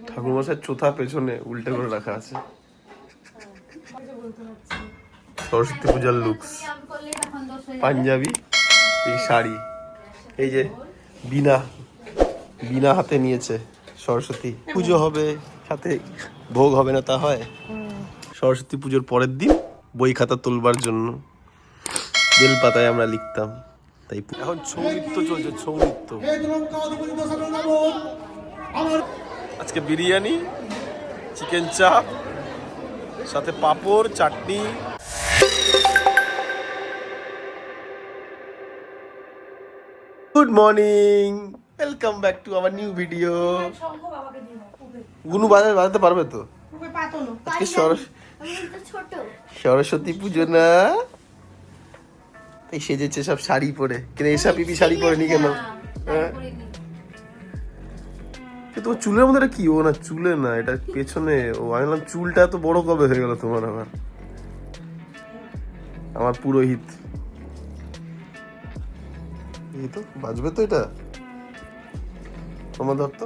ঠাকুরমশাই চোথা পেছনে উল্টে করে রাখা আছে। সরস্বতী পূজার লুকস, পাঞ্জাবি, এই শাড়ি, এই যে বিনা বিনা হাতে নিয়েছে সরস্বতী পুজো হবে, সাথে ভোগ হবে না তা হয়? সরস্বতী পুজোর পরের দিন বই খাতা তুলবার জন্য বেল পাতায় আমরা লিখতাম, তাই এখন ছৌ নৃত্য চলছে। ছৌ নৃত্য, আজকে বিরিয়ানি, চিকেন চাপ, সাথে papad, chutney. Good morning, welcome back to our new video. গুনু বাজাতে পারবে তো? আজকে সরস্বতী পুজো না, তাই সেজেছে সব শাড়ি পরে। কেন এসা পিপি শাড়ি পরেনি কেন? তোমার চুলের মধ্যে কি? ও না, চুলে না, এটা পেছনে। ও আমি বললাম চুলটা এত বড় কবে হয়ে গেল তোমার? আমার পুরোহিত। এই তো বাজবে তো, এটা তোমার ধর তো।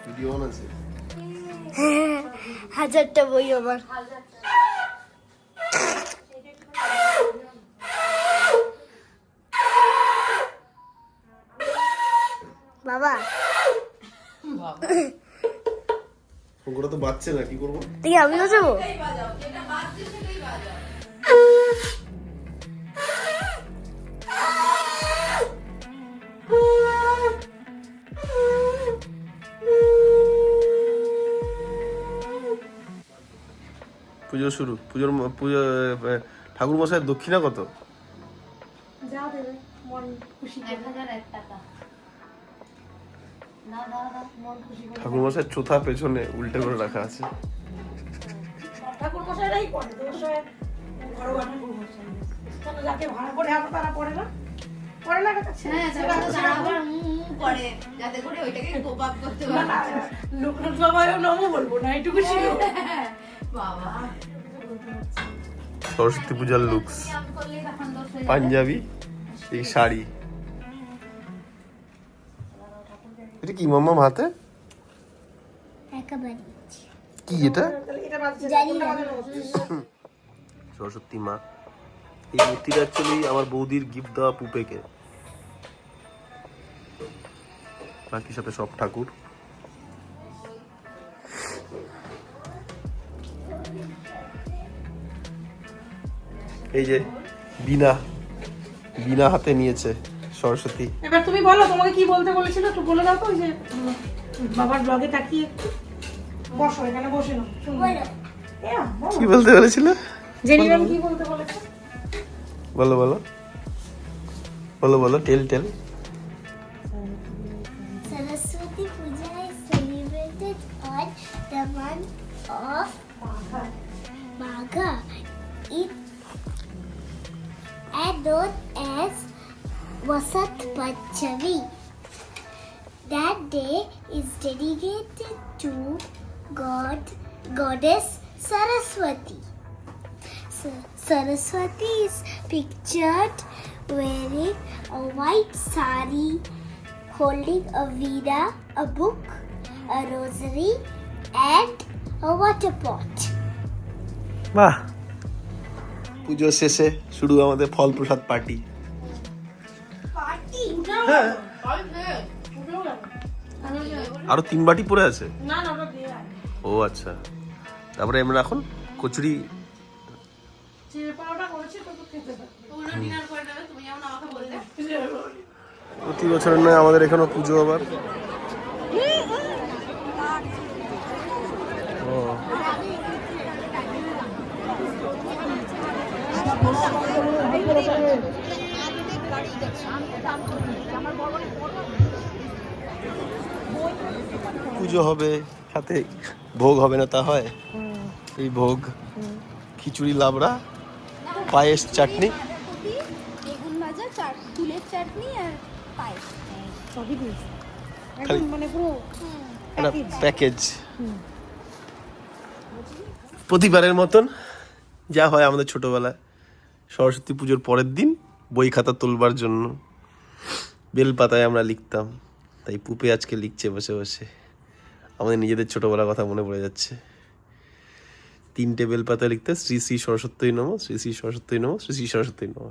ভিডিও অন আছে। হাজারটা বই আমার। বাবা ওগুলো তো বাজছে না, কি করবো? দেখি আমিও যাবো। পুজো শুরু। পুজো ঠাকুর মশাইয়ের দক্ষিণা কত? ঠাকুর মশাইয়ের চোথা পেছনে উল্টে করে রাখা আছে। সরস্বতী পূজার লুকস, পাঞ্জাবি, এই শাড়ি। এটা কি মাম্মা হাতে? কি এটা? সরস্বতী মা। এই মূর্তিটা অ্যাকচুয়ালি আমার বৌদির গিফট দেওয়া পুপেকে। বাকি সাথে সব ঠাকুর। এই যে বিনা বিনা হাতে নিয়েছে সরস্বতী। এবার তুমি বলো, তোমাকে কি বলতে বলেছিল একটু বলে দাও তো। ওই যে বাবার ব্লগে তাকিয়ে বসো, এখানে বসে নাও। কি বলতে বলেছিল? জেনিম্যাম কি বলতে বলেছে? বলো বলো বলো বলো, টেল টেল। Saraswati Puja is celebrated on the month of Magha. It and known as Vasant Panchami. That day is dedicated to goddess Saraswati. Saraswati is pictured wearing a white sari, holding a veena, a book, a rosary, and a water pot. বাহ, পুজো শেষে শুরু আমাদের ফল প্রসাদ party. হ্যাঁ, আরো 3 বাটি পড়ে আছে। ও আচ্ছা, তারপরে আমরা এখন কচুরি। প্রতি বছরের নয়, আমাদের এখানেও পুজো আবার। পুজো হবে, সাথে ভোগ হবে না তা হয়? এই ভোগ খিচুড়ি, লাবড়া, পায়েস, চাটনি, বেগুন ভাজা, তুলের চাটনি আর পায়েস। সবই দিয়েছে, মানে পুরো একটা প্যাকেজ। প্রতিবারের মতন যা হয় আমাদের ছোটবেলায়, সরস্বতী পুজোর পরের দিন বই খাতা তুলবার জন্য বেল পাতায় আমরা লিখতাম, তাই পুপে আজকে লিখছে বসে বসে। আমাদের নিজেদের ছোটবেলার কথা মনে পড়ে যাচ্ছে। 3টে বেলপাতা লিখতে শ্রী শ্রী সরস্বতী নম, শ্রী শ্রী সরস্বতী নম, শ্রী শ্রী সরস্বতী নম।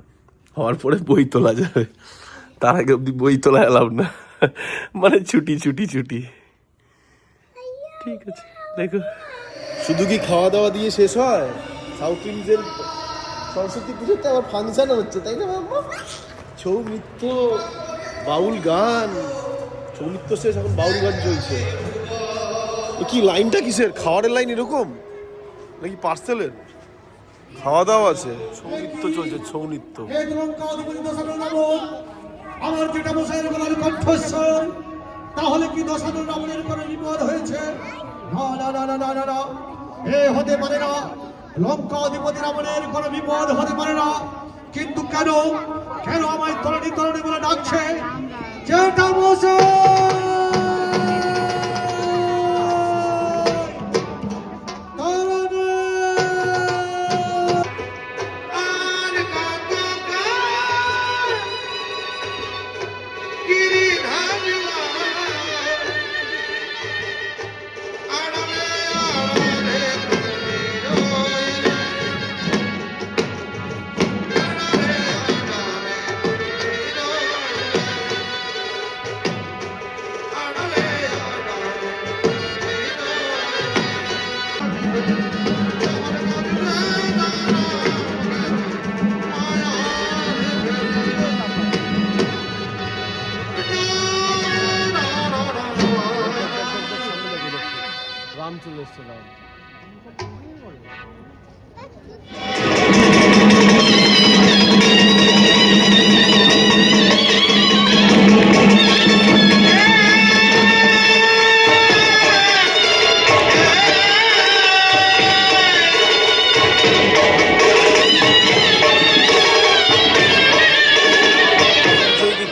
হওয়ার পরে বই তোলা যাবে, তার আগে অব্দি বই তোলা এলাও না, মানে ছুটি ছুটি ছুটি। ঠিক আছে দেখো, শুধু কি খাওয়া দাওয়া দিয়ে শেষ হয়? সাউথ ইন্ডিয়ার সরস্বতী পুজোতে আবার ফাংশন হচ্ছে, তাই না বাবা? ছৌ নৃত্য, বাউল গান, ছৌ নৃত্য শেষ, এখন বাউল গান চলছে। এ কি লাইনটা কিসের? খাওয়ারের লাইন এরকম নাকি পার্সেলের? খাওয়া দাওয়া আছে, ছৌ নৃত্য চলছে, ছৌ নৃত্য। আমার যেটা মশাইয়ের বলার কণ্ঠস্বর, তাহলে কি দশানন রাবণের কোনো বিপদ হয়েছে? না না না না না না না, এ হতে পারে না। লঙ্কা অধিপতি রাবণের কোনো বিপদ হতে পারে না। কিন্তু কেন কেন আমায় তরণী তরণী বলে ডাকছে? যেটা রাম চলে এসছে, Ram.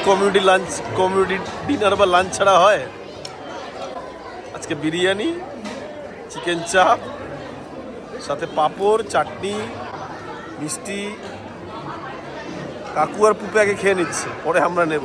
Community lunch, community dinner বা লাঞ্চ ছাড়া হয়? আজকে বিরিয়ানি, চিকেন চাপ, সাথে পাঁপড়, চাটনি, মিষ্টি। কাকু আর পুপে আগে খেয়ে নিচ্ছে, পরে আমরা নেব।